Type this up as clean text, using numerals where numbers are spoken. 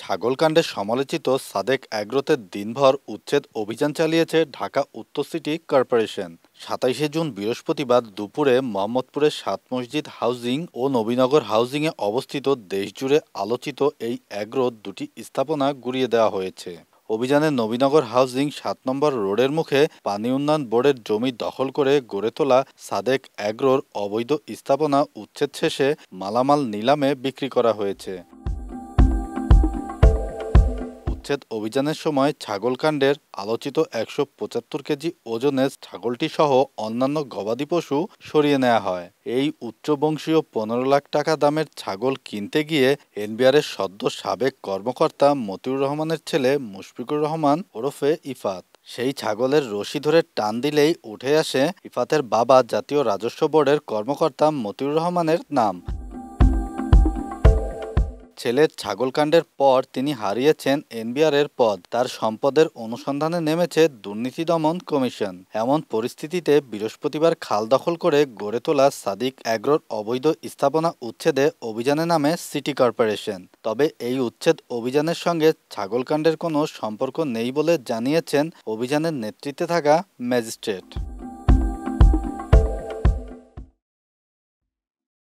ছাগলকাণ্ডে সমালোচিত সাদেক অ্যাগ্রোতে দিনভর উচ্ছেদ অভিযান চালিয়েছে ঢাকা উত্তর সিটি কর্পোরেশন। ২৭শে জুন বৃহস্পতিবার দুপুরে মোহাম্মদপুরের সাত মসজিদ হাউজিং ও নবীনগর হাউজিংয়ে অবস্থিত দেশজুড়ে আলোচিত এই অ্যাগ্রোর দুটি স্থাপনা গুঁড়িয়ে দেওয়া হয়েছে। অভিযানে নবীনগর হাউজিং ৭ নম্বর রোডের মুখে পানি উন্নয়ন বোর্ডের জমি দখল করে গড়ে তোলা সাদেক অ্যাগ্রোর অবৈধ স্থাপনা উচ্ছেদ শেষে মালামাল নিলামে বিক্রি করা হয়েছে। উচ্ছেদ অভিযানের সময় ছাগলকাণ্ডের আলোচিত ১৭৫ কেজি ওজনের ছাগলটি সহ অন্যান্য গবাদি পশু সরিয়ে নেওয়া হয়। এই উচ্চবংশীয় ১৫ লাখ টাকা দামের ছাগল কিনতে গিয়ে এনবিআরের সদ্য সাবেক কর্মকর্তা মতিউর রহমানের ছেলে মুশফিকুর রহমান ওরফে ইফাত সেই ছাগলের রশি ধরে টান দিলেই উঠে আসে ইফাতের বাবা জাতীয় রাজস্ব বোর্ডের কর্মকর্তা মতিউর রহমানের নাম। ছেলের ছাগলকাণ্ডের পর তিনি হারিয়েছেন এনবিআরের পদ, তার সম্পদের অনুসন্ধানে নেমেছে দুর্নীতি দমন কমিশন। এমন পরিস্থিতিতে বৃহস্পতিবার খাল দখল করে গড়ে তোলা সাদিক অ্যাগ্রোর অবৈধ স্থাপনা উচ্ছেদে অভিযানে নামে সিটি কর্পোরেশন। তবে এই উচ্ছেদ অভিযানের সঙ্গে ছাগলকাণ্ডের কোনো সম্পর্ক নেই বলে জানিয়েছেন অভিযানের নেতৃত্বে থাকা ম্যাজিস্ট্রেট।